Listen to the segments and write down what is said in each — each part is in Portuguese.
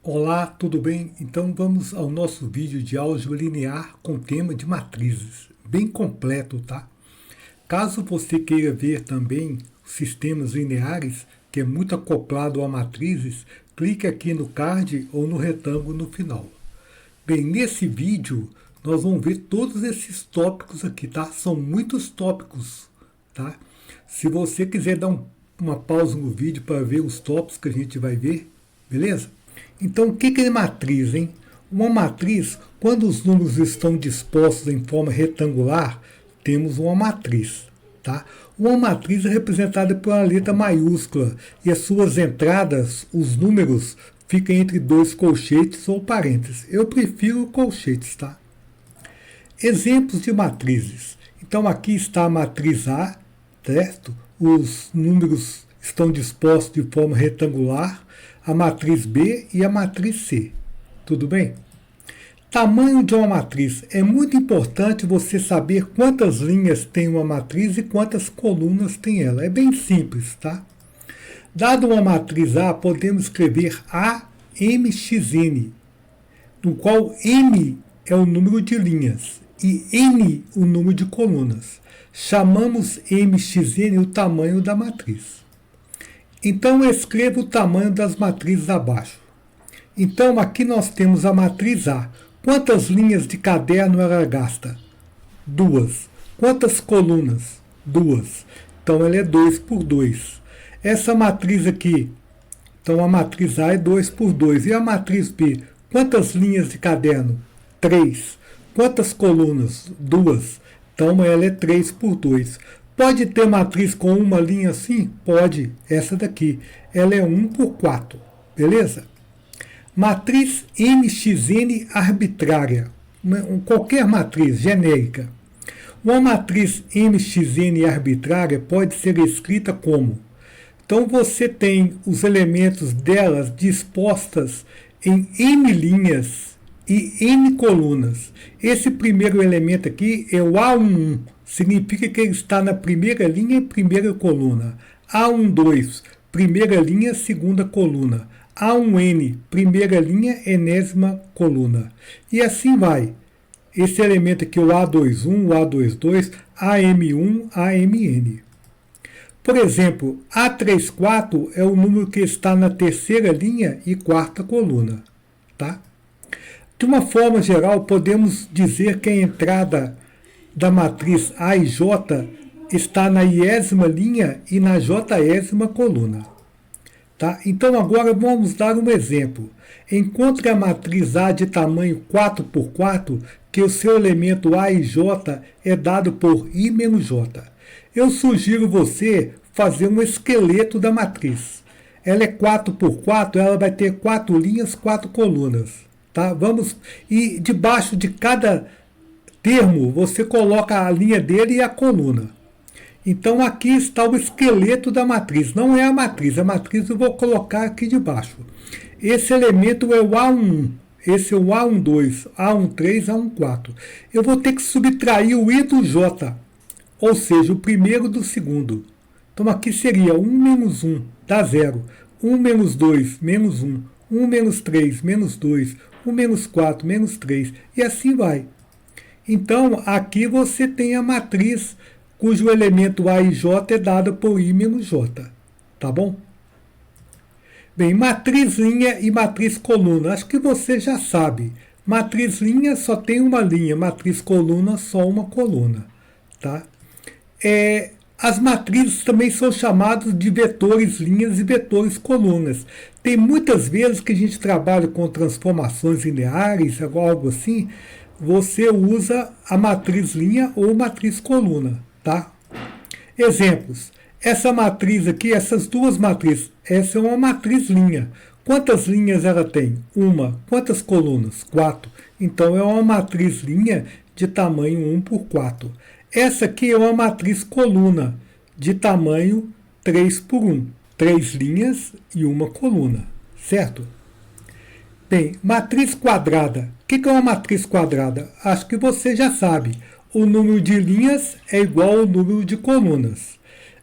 Olá, tudo bem? Então vamos ao nosso vídeo de álgebra linear com tema de matrizes, bem completo, tá? Caso você queira ver também sistemas lineares, que é muito acoplado a matrizes, clique aqui no card ou no retângulo no final. Bem, nesse vídeo nós vamos ver todos esses tópicos aqui, tá? São muitos tópicos, tá? Se você quiser dar uma pausa no vídeo para ver os tópicos que a gente vai ver, beleza? Então, o que é matriz, hein? Uma matriz, quando os números estão dispostos em forma retangular, temos uma matriz, tá? Uma matriz é representada por uma letra maiúscula e as suas entradas, os números, ficam entre dois colchetes ou parênteses. Eu prefiro colchetes, tá? Exemplos de matrizes. Então, aqui está a matriz A, certo? Os números estão dispostos de forma retangular, a matriz B e a matriz C. Tudo bem? Tamanho de uma matriz. É muito importante você saber quantas linhas tem uma matriz e quantas colunas tem ela. É bem simples, tá? Dado uma matriz A, podemos escrever AMXN, no qual M é o número de linhas e N o número de colunas. Chamamos MXN o tamanho da matriz. Então, eu escrevo o tamanho das matrizes abaixo. Então, aqui nós temos a matriz A. Quantas linhas de caderno ela gasta? 2. Quantas colunas? 2. Então, ela é 2 por 2. Essa matriz aqui, então a matriz A é 2 por 2. E a matriz B? Quantas linhas de caderno? 3. Quantas colunas? 2. Então, ela é 3 por 2. Pode ter matriz com uma linha assim? Pode. Essa daqui. Ela é 1 por 4. Beleza? Matriz MXN arbitrária. Qualquer matriz genérica. Uma matriz MXN arbitrária pode ser escrita como? Então, você tem os elementos delas dispostas em N linhas e N colunas. Esse primeiro elemento aqui é o A11. Significa que ele está na primeira linha e primeira coluna. A12, primeira linha, segunda coluna. A1N, primeira linha, enésima coluna. E assim vai. Esse elemento aqui, o A21, o A22, AM1, AMN. Por exemplo, A34 é o número que está na terceira linha e quarta coluna. Tá? De uma forma geral, podemos dizer que a entrada da matriz A e J está na iésima linha e na jésima coluna. Tá? Então, agora vamos dar um exemplo. Encontre a matriz A de tamanho 4 por 4, que o seu elemento A e J é dado por I menos J. Eu sugiro você fazer um esqueleto da matriz. Ela é 4 por 4, ela vai ter 4 linhas, 4 colunas. Tá? E debaixo de cada termo, você coloca a linha dele e a coluna. Então, aqui está o esqueleto da matriz. Não é a matriz eu vou colocar aqui debaixo. Esse elemento é o A1, esse é o A12, A13, A14. Eu vou ter que subtrair o I do J, ou seja, o primeiro do segundo. Então, aqui seria 1 menos 1, dá 0. 1 menos 2, menos 1. 1 menos 3, menos 2. 1 menos 4, menos 3. E assim vai. Então, aqui você tem a matriz cujo elemento A e J é dado por I menos J. Tá bom? Bem, matriz linha e matriz coluna. Acho que você já sabe. Matriz linha só tem uma linha, matriz coluna só uma coluna. Tá? As matrizes também são chamadas de vetores linhas e vetores colunas. Tem muitas vezes que a gente trabalha com transformações lineares, algo assim, você usa a matriz linha ou matriz coluna, tá? Exemplos. Essa matriz aqui, essas duas matrizes, essa é uma matriz linha. Quantas linhas ela tem? Uma. Quantas colunas? 4. Então, é uma matriz linha de tamanho 1 por 4. Essa aqui é uma matriz coluna de tamanho 3 por 1. 3 linhas e uma coluna, certo? Bem, matriz quadrada. O que é uma matriz quadrada? Acho que você já sabe. O número de linhas é igual ao número de colunas.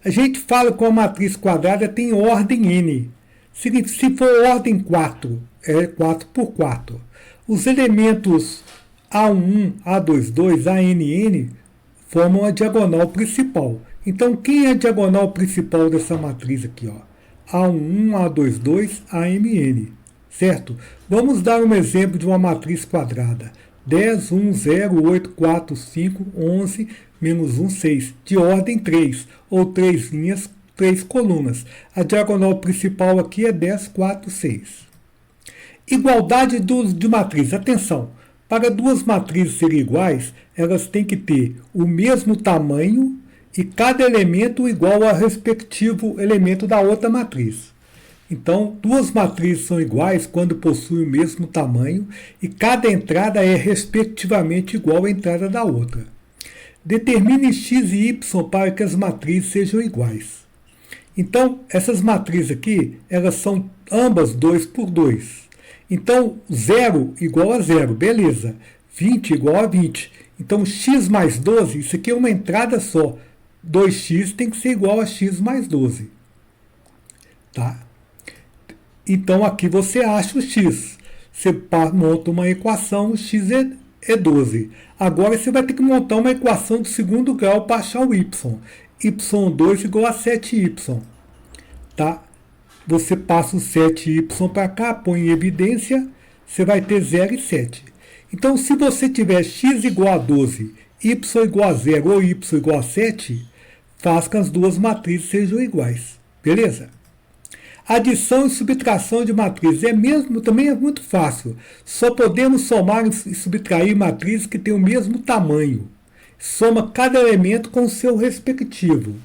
A gente fala que uma matriz quadrada tem ordem n. Se for ordem 4, é 4 por 4. Os elementos A11, A22, ANN formam a diagonal principal. Então, quem é a diagonal principal dessa matriz aqui? Ó? A11, A22, AMN. Certo? Vamos dar um exemplo de uma matriz quadrada. 10, 1, 0, 8, 4, 5, 11, menos 1, 6. De ordem 3, ou 3 linhas, 3 colunas. A diagonal principal aqui é 10, 4, 6. Igualdade de matriz. Atenção! Para duas matrizes serem iguais, elas têm que ter o mesmo tamanho e cada elemento igual ao respectivo elemento da outra matriz. Então, duas matrizes são iguais quando possuem o mesmo tamanho e cada entrada é respectivamente igual à entrada da outra. Determine x e y para que as matrizes sejam iguais. Então, essas matrizes aqui, elas são ambas 2 por 2. Então, 0 igual a 0, beleza. 20 igual a 20. Então, x mais 12, isso aqui é uma entrada só. 2x tem que ser igual a x mais 12. Tá? Então, aqui você acha o x. Você monta uma equação, o x é 12. Agora, você vai ter que montar uma equação de segundo grau para achar o y. y2 igual a 7y. Tá? Você passa o 7y para cá, põe em evidência, você vai ter 0 e 7. Então, se você tiver x igual a 12, y igual a 0 ou y igual a 7, faz que as duas matrizes sejam iguais. Beleza? Adição e subtração de matrizes também é muito fácil. Só podemos somar e subtrair matrizes que têm o mesmo tamanho. Soma cada elemento com o seu respectivo.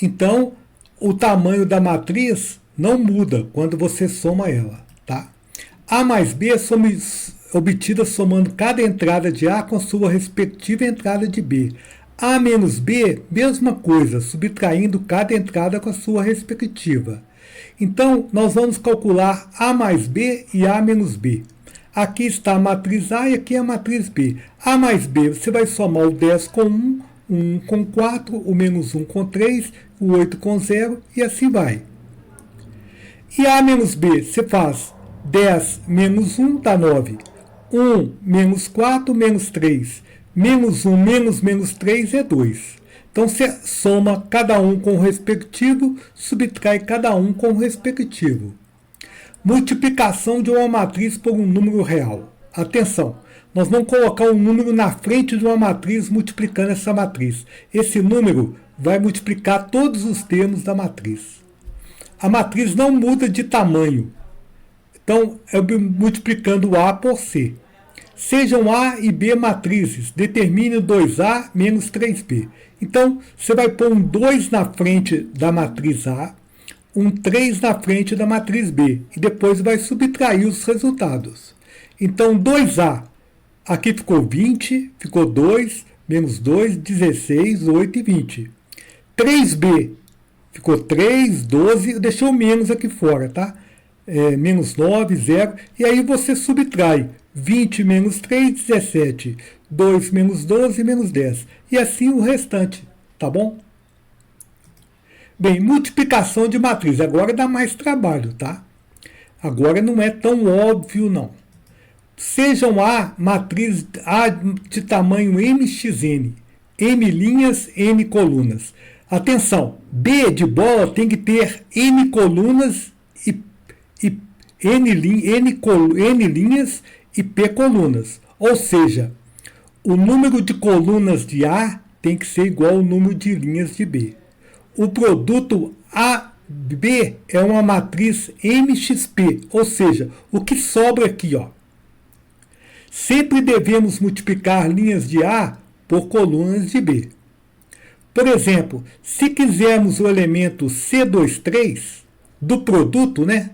Então, o tamanho da matriz não muda quando você soma ela. Tá? A mais B é obtida somando cada entrada de A com sua respectiva entrada de B. A menos B, mesma coisa, subtraindo cada entrada com a sua respectiva. Então, nós vamos calcular A mais B e A menos B. Aqui está a matriz A e aqui a matriz B. A mais B, você vai somar o 10 com 1, o 1 com 4, o menos 1 com 3, o 8 com 0 e assim vai. E A menos B, você faz 10 menos 1 dá 9. 1 menos 4 menos 3. Menos 1 menos 3 é 2. Então, você soma cada um com o respectivo, subtrai cada um com o respectivo. Multiplicação de uma matriz por um número real. Atenção, nós vamos colocar um número na frente de uma matriz multiplicando essa matriz. Esse número vai multiplicar todos os termos da matriz. A matriz não muda de tamanho. Então, é multiplicando A por C. Sejam A e B matrizes, determine 2A menos 3B. Então, você vai pôr um 2 na frente da matriz A, um 3 na frente da matriz B, e depois vai subtrair os resultados. Então, 2A, aqui ficou 20, ficou 2, menos 2, 16, 8 e 20. 3B, ficou 3, 12, deixou menos aqui fora, tá? Menos 9, 0, e aí você subtrai 20 menos 3, 17. 2 menos 12, menos 10. E assim o restante, tá bom? Bem, multiplicação de matriz. Agora dá mais trabalho, tá? Agora não é tão óbvio, não. Sejam A matriz A de tamanho mxn. M linhas, N colunas. Atenção, B de bola tem que ter N colunas e N linhas e P colunas. Ou seja, o número de colunas de A tem que ser igual ao número de linhas de B. O produto AB é uma matriz MXP, ou seja, o que sobra aqui, ó. Sempre devemos multiplicar linhas de A por colunas de B. Por exemplo, se quisermos o elemento C23 do produto, né?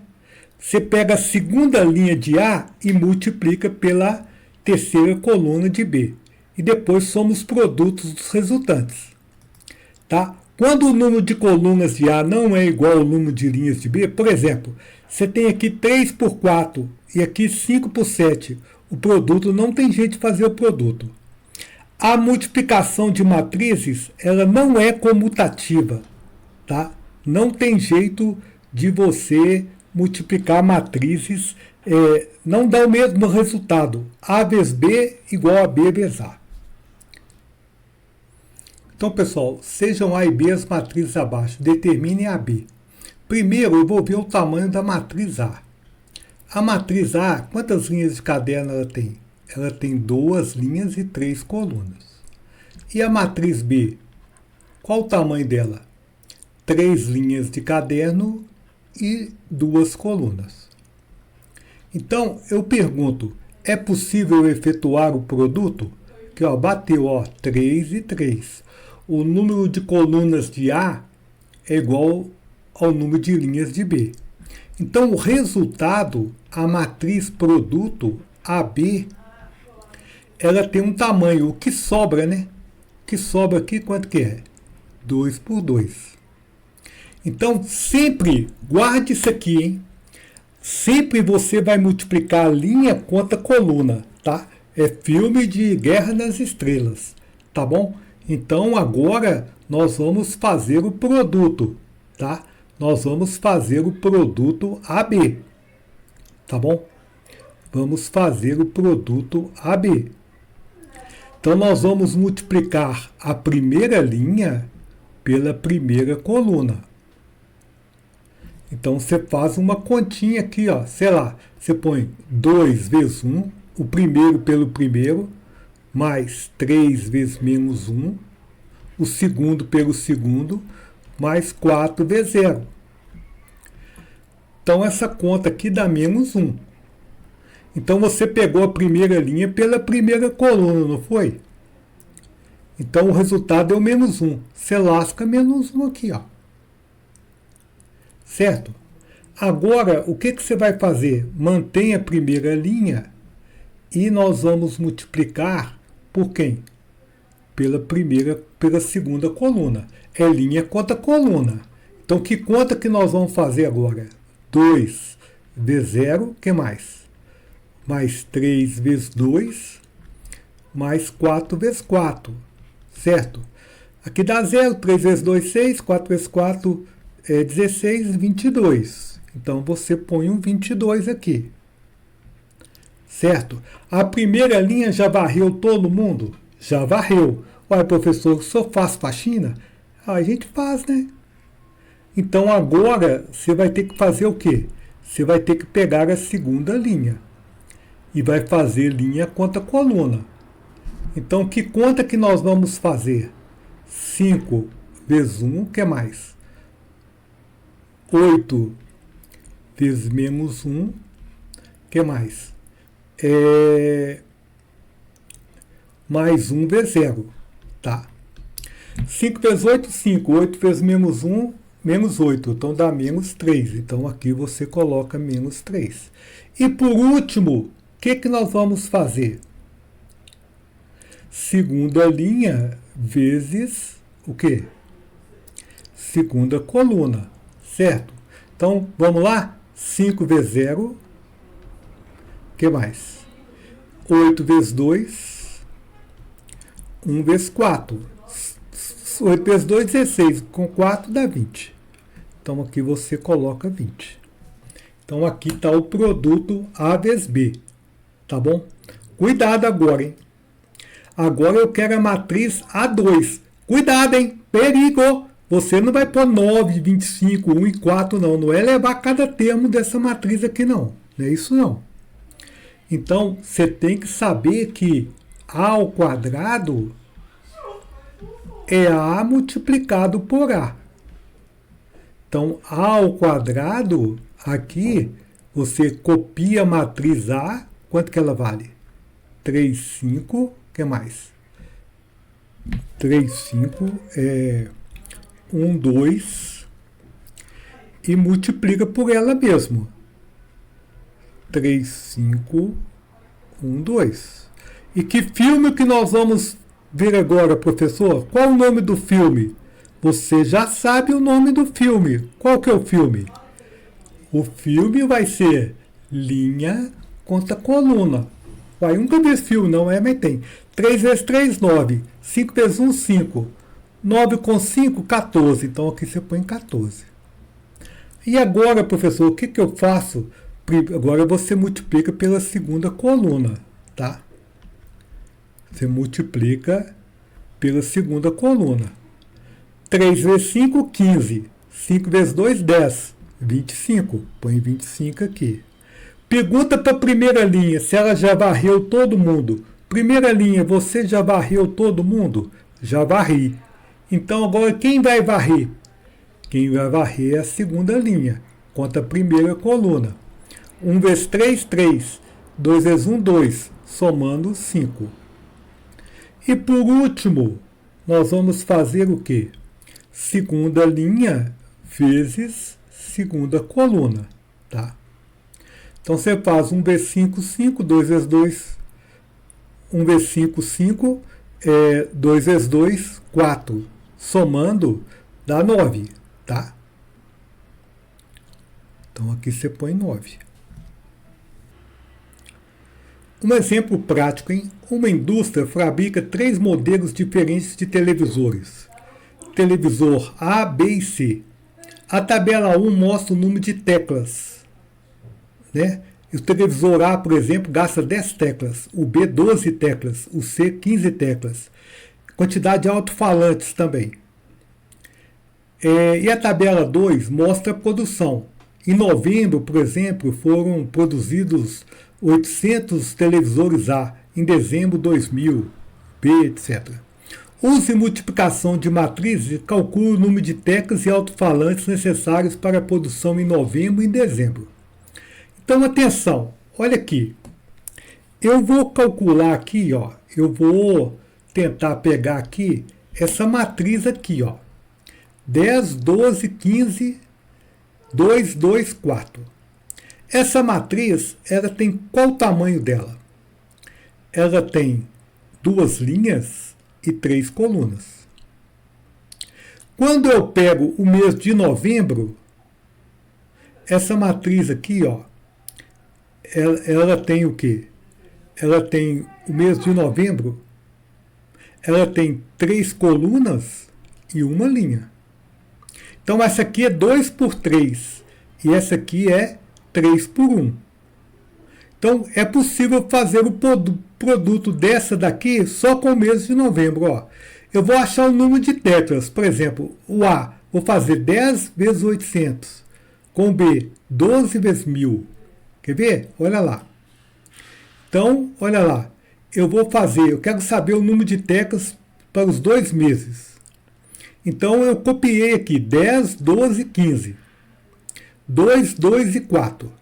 Você pega a segunda linha de A e multiplica pela terceira coluna de B. E depois soma os produtos dos resultantes. Tá? Quando o número de colunas de A não é igual ao número de linhas de B, por exemplo, você tem aqui 3 por 4 e aqui 5 por 7. O produto não tem jeito de fazer o produto. A multiplicação de matrizes, ela não é comutativa. Tá? Não tem jeito de você multiplicar matrizes não dá o mesmo resultado. A vezes B igual a B vezes A. Então, pessoal, sejam A e B as matrizes abaixo. Determinem a B. Primeiro, eu vou ver o tamanho da matriz A. A matriz A, quantas linhas de caderno ela tem? Ela tem 2 linhas e 3 colunas. E a matriz B? Qual o tamanho dela? 3 linhas de caderno e 2 colunas. Então, eu pergunto, é possível efetuar o produto? Que bateu 3 e 3. O número de colunas de A é igual ao número de linhas de B. Então, o resultado, a matriz produto AB, ela tem um tamanho, o que sobra, né? O que sobra aqui, quanto que é? 2 por 2. Então, sempre, guarde isso aqui, hein? Sempre você vai multiplicar a linha contra a coluna, tá? É filme de Guerra nas Estrelas, tá bom? Então, agora, nós vamos fazer o produto, tá? Nós vamos fazer o produto AB, tá bom? Vamos fazer o produto AB. Então, nós vamos multiplicar a primeira linha pela primeira coluna. Então, você faz uma continha aqui, sei lá, você põe 2 vezes 1, o primeiro pelo primeiro, mais 3 vezes menos 1, o segundo pelo segundo, mais 4 vezes 0. Então, essa conta aqui dá menos 1. Então, você pegou a primeira linha pela primeira coluna, não foi? Então, o resultado é o menos 1. Você lasca menos 1 aqui, Certo? Agora, o que você vai fazer? Mantém a primeira linha e nós vamos multiplicar por quem? Pela segunda coluna. É linha contra coluna. Então, que conta que nós vamos fazer agora? 2 vezes 0, o que mais? Mais 3 vezes 2, mais 4 vezes 4, certo? Aqui dá 0, 3 vezes 2, 6, 4 vezes 4 é 16, 22. Então, você põe um 22 aqui, certo? A primeira linha já varreu todo mundo? Já varreu. Olha, professor, o senhor faz faxina? A gente faz, né? Então, agora, você vai ter que fazer o quê? Você vai ter que pegar a segunda linha e vai fazer linha contra coluna. Então, que conta que nós vamos fazer? 5 vezes 1, o que mais? 8 vezes menos 1, o que mais? Mais 1 vezes 0, tá? 5 vezes 8, 5. 8 vezes menos 1, menos 8. Então, dá menos 3. Então, aqui você coloca menos 3. E, por último, o que nós vamos fazer? Segunda linha vezes o quê? Segunda coluna, certo? Então, vamos lá? 5 vezes 0. O que mais? 8 vezes 2. 1 vezes 4. 8 vezes 2, 16. Com 4 dá 20. Então, aqui você coloca 20. Então, aqui está o produto A vezes B. Tá bom? Cuidado agora, hein? Agora eu quero a matriz A2. Cuidado, hein? Perigo! Você não vai pôr 9, 25, 1 e 4, não. Não é levar cada termo dessa matriz aqui, não. Não é isso, não. Então, você tem que saber que A ao quadrado é A multiplicado por A. Então, A ao quadrado, aqui, você copia a matriz A. Quanto que ela vale? 3, 5. O que mais? 3, 5 é 1, 2. E multiplica por ela mesmo. 3, 5, 1, 2. E que filme que nós vamos ver agora, professor? Qual o nome do filme? Você já sabe o nome do filme. Qual que é o filme? O filme vai ser linha contra coluna. Vai, nunca vi esse filme, não é? Mas tem. 3 vezes 3, 9. 5 vezes 1, 5. 9 com 5, 14. Então aqui você põe 14. E agora, professor, o que, que eu faço? Agora você multiplica pela segunda coluna, tá? Você multiplica pela segunda coluna. 3 vezes 5, 15. 5 vezes 2, 10. 25. Põe 25 aqui. Pergunta para a primeira linha se ela já varreu todo mundo. Primeira linha, você já varreu todo mundo? Já varri. Então agora quem vai varrer? Quem vai varrer é a segunda linha. Conta a primeira coluna. 1 vezes 3, 3. 2 vezes 1, 2. Somando 5. E por último, nós vamos fazer o quê? Segunda linha vezes segunda coluna. Tá? Então você faz 1 vezes 5, 5. 2 vezes 2, 1 vezes 5, 5. 2 vezes 2, 4. Somando, dá 9. Tá? Então aqui você põe 9. Um exemplo prático, hein? Uma indústria fabrica 3 modelos diferentes de televisores. Televisor A, B e C. A tabela 1 mostra o número de teclas. Né? O televisor A, por exemplo, gasta 10 teclas. O B, 12 teclas. O C, 15 teclas. Quantidade de alto-falantes também. E a tabela 2 mostra a produção. Em novembro, por exemplo, foram produzidos 800 televisores A, em dezembro 2000, B, etc. Use multiplicação de matrizes e calcule o número de teclas e alto-falantes necessários para a produção em novembro e em dezembro. Então, atenção, olha aqui. Eu vou calcular aqui, ó, eu vou tentar pegar aqui essa matriz aqui, ó. 10, 12, 15, 2, 2, 4. Essa matriz, ela tem qual o tamanho dela? Ela tem 2 linhas e 3 colunas. Quando eu pego o mês de novembro, essa matriz aqui, ó, ela tem o quê? Ela tem o mês de novembro, ela tem 3 colunas e 1 linha. Então essa aqui é 2 por 3 e essa aqui é 3 por 1. Então é possível fazer o produto dessa daqui só com o mês de novembro. Ó. Eu vou achar o número de teclas. Por exemplo, o A, vou fazer 10 vezes 800. Com o B, 12 vezes 1000. Quer ver? Olha lá. Então, olha lá. Eu quero saber o número de teclas para os 2 meses. Então eu copiei aqui 10, 12, 15. 2, 2 e 4.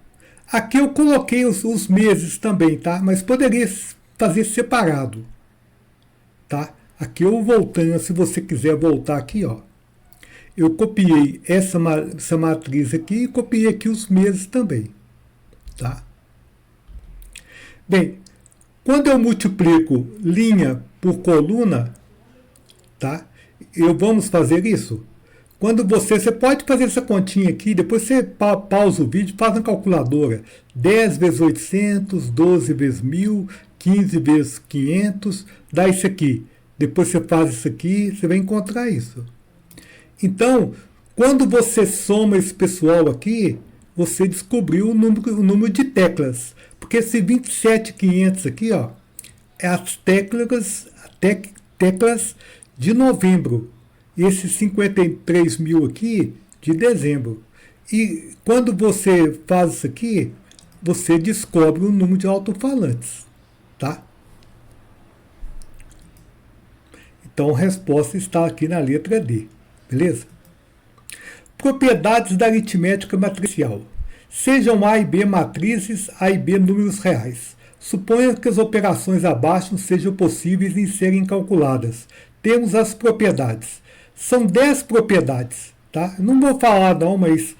Aqui eu coloquei os meses também, tá? Mas poderia fazer separado. Tá? Aqui eu voltando, se você quiser voltar aqui, ó. Eu copiei essa matriz aqui e copiei aqui os meses também. Tá? Bem, quando eu multiplico linha por coluna, tá? Vamos fazer isso? Quando você pode fazer essa continha aqui, depois você pausa o vídeo, faz na calculadora. 10 vezes 800, 12 vezes 1000, 15 vezes 500, dá isso aqui. Depois você faz isso aqui, você vai encontrar isso. Então, quando você soma esse pessoal aqui, você descobriu o número de teclas. Porque esse 27.500 aqui, ó, é as teclas de novembro. E esses 53 mil aqui, de dezembro. E quando você faz isso aqui, você descobre o número de alto-falantes. Tá? Então a resposta está aqui na letra D. Beleza? Propriedades da aritmética matricial. Sejam A e B matrizes, A e B números reais. Suponha que as operações abaixo sejam possíveis em serem calculadas. Temos as propriedades. São 10 propriedades. Tá? Não vou falar não, mas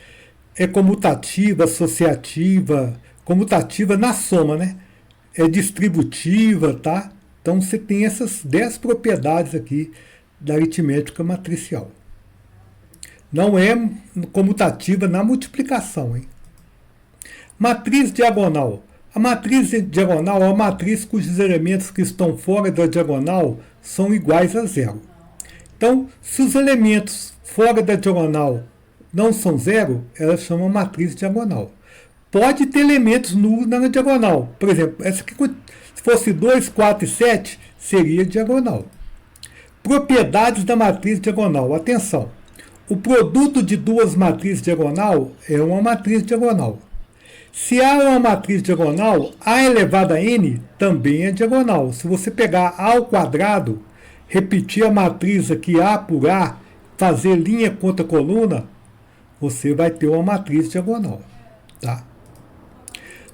é comutativa, associativa, comutativa na soma, né? É distributiva, tá? Então você tem essas 10 propriedades aqui da aritmética matricial. Não é comutativa na multiplicação, hein? Matriz diagonal. A matriz diagonal é uma matriz cujos elementos que estão fora da diagonal são iguais a zero. Então, se os elementos fora da diagonal não são zero, ela chama matriz diagonal. Pode ter elementos nulos na diagonal. Por exemplo, essa aqui, se fosse 2, 4 e 7, seria diagonal. Propriedades da matriz diagonal. Atenção. O produto de duas matrizes diagonal é uma matriz diagonal. Se A é uma matriz diagonal, A elevado a N também é diagonal. Se você pegar A ao quadrado, repetir a matriz aqui A por A, fazer linha contra coluna, você vai ter uma matriz diagonal. Tá?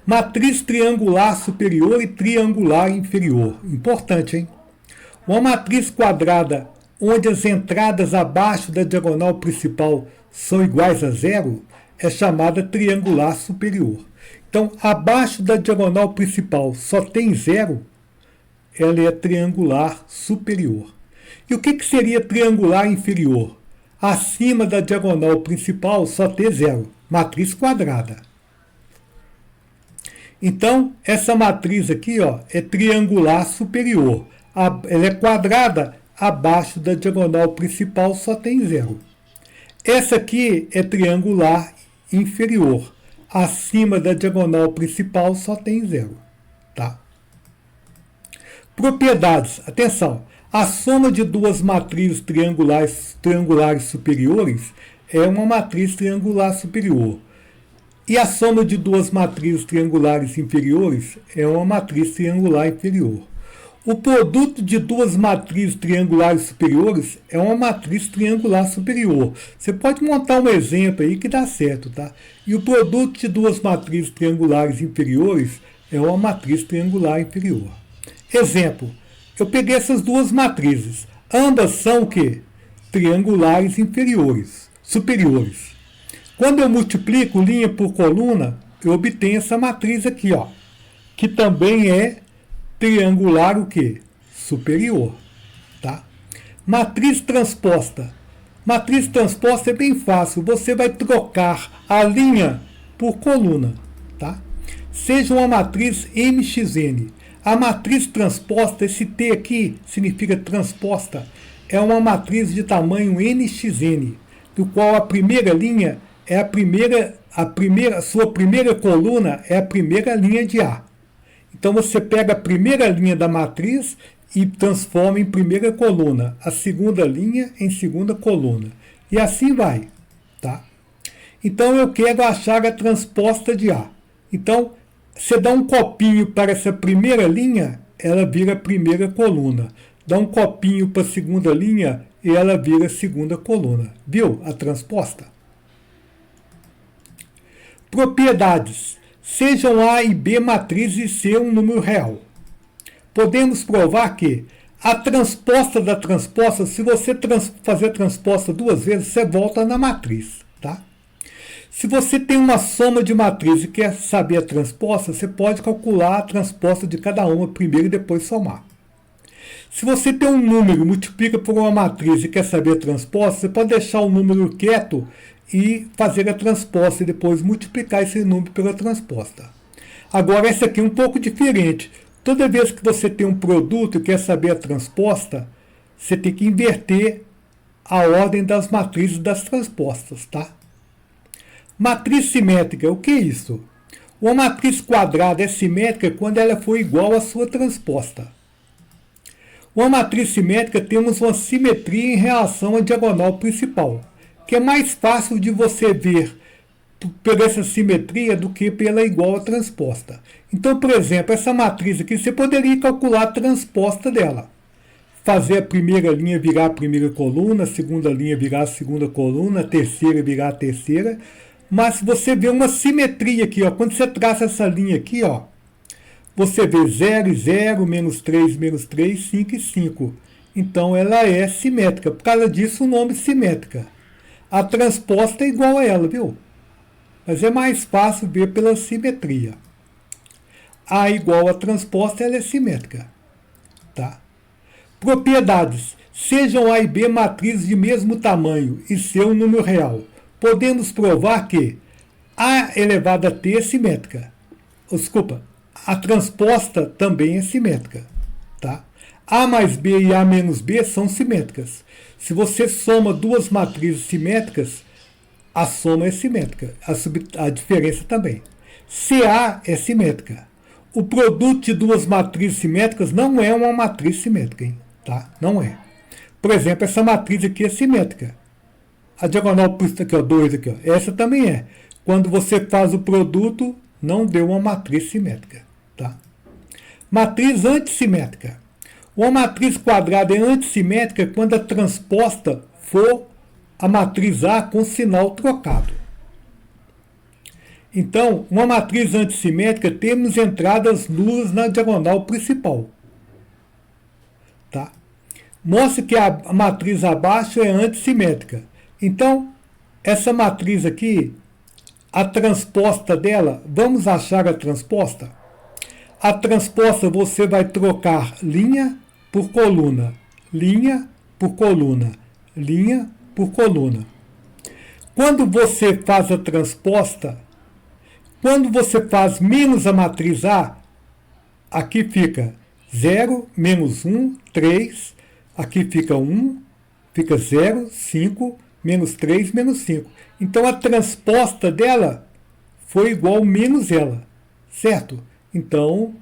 Matriz triangular superior e triangular inferior. Importante, hein? Uma matriz quadrada onde as entradas abaixo da diagonal principal são iguais a zero é chamada triangular superior. Então, abaixo da diagonal principal só tem zero, ela é triangular superior. E o que seria triangular inferior? Acima da diagonal principal só tem zero, matriz quadrada. Então, essa matriz aqui é triangular superior. Ela é quadrada, abaixo da diagonal principal só tem zero. Essa aqui é triangular inferior. Acima da diagonal principal só tem zero. Tá? Propriedades. Atenção. A soma de duas matrizes triangulares superiores é uma matriz triangular superior. E a soma de duas matrizes triangulares inferiores é uma matriz triangular inferior. O produto de duas matrizes triangulares superiores é uma matriz triangular superior. Você pode montar um exemplo aí que dá certo, tá? E o produto de duas matrizes triangulares inferiores é uma matriz triangular inferior. Exemplo, eu peguei essas duas matrizes. Ambas são o quê? Triangulares superiores. Quando eu multiplico linha por coluna, eu obtenho essa matriz aqui, que também é triangular o quê? Superior. Tá? Matriz transposta. Matriz transposta é bem fácil. Você vai trocar a linha por coluna. Tá? Seja uma matriz MXN. A matriz transposta, esse T aqui significa transposta, é uma matriz de tamanho NXN, do qual a primeira linha é sua primeira coluna é a primeira linha de A. Então você pega a primeira linha da matriz e transforma em primeira coluna, a segunda linha em segunda coluna. E assim vai. Tá? Então eu quero achar a transposta de A. Então, você dá um copinho para essa primeira linha, ela vira primeira coluna. Dá um copinho para a segunda linha e ela vira segunda coluna. Viu a transposta? Propriedades. Sejam A e B matrizes C um número real. Podemos provar que a transposta da transposta, se você fazer a transposta duas vezes, você volta na matriz. Tá? Se você tem uma soma de matrizes e quer saber a transposta, você pode calcular a transposta de cada uma primeiro e depois somar. Se você tem um número, multiplica por uma matriz e quer saber a transposta, você pode deixar o número quieto e fazer a transposta e depois multiplicar esse número pela transposta. Agora, essa aqui é um pouco diferente. Toda vez que você tem um produto e quer saber a transposta, você tem que inverter a ordem das matrizes das transpostas. Tá? Matriz simétrica, o que é isso? Uma matriz quadrada é simétrica quando ela for igual à sua transposta. Uma matriz simétrica temos uma simetria em relação à diagonal principal, que é mais fácil de você ver por essa simetria do que pela igual à transposta. Então, por exemplo, essa matriz aqui, você poderia calcular a transposta dela. Fazer a primeira linha virar a primeira coluna, a segunda linha virar a segunda coluna, a terceira virar a terceira. Mas você vê uma simetria aqui, quando você traça essa linha aqui, você vê 0 e 0, menos 3, 5 e 5. Então ela é simétrica. Por causa disso o nome simétrica. A transposta é igual a ela, viu? Mas é mais fácil ver pela simetria. A igual a transposta, ela é simétrica. Tá? Propriedades. Sejam A e B matrizes de mesmo tamanho e C um número real. Podemos provar que A elevado a T é simétrica. Desculpa, a transposta também é simétrica. Tá? A mais B e A menos B são simétricas. Se você soma duas matrizes simétricas, a soma é simétrica, a diferença também. CA é simétrica. O produto de duas matrizes simétricas não é uma matriz simétrica, hein? Tá? Não é. Por exemplo, essa matriz aqui é simétrica. A diagonal aqui, ó, 2 aqui, ó, essa também é. Quando você faz o produto, não deu uma matriz simétrica. Tá? Matriz antissimétrica. Uma matriz quadrada é antissimétrica quando a transposta for a matriz A com sinal trocado. Então, uma matriz antissimétrica temos entradas nulas na diagonal principal. Tá? Mostra que a matriz abaixo é antissimétrica. Então, essa matriz aqui, a transposta dela, vamos achar a transposta? A transposta você vai trocar linha por coluna, linha por coluna, linha por coluna. Quando você faz a transposta, quando você faz menos a matriz A, aqui fica 0, menos 1, 3, aqui fica 1, fica 0, 5, menos 3, menos 5. Então a transposta dela foi igual menos ela, certo? Então,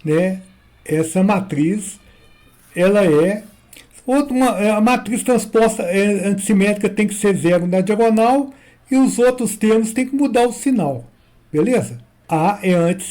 né, essa matriz, ela é... a matriz transposta antissimétrica tem que ser 0 na diagonal e os outros termos tem que mudar o sinal. Beleza? A é antissimétrica.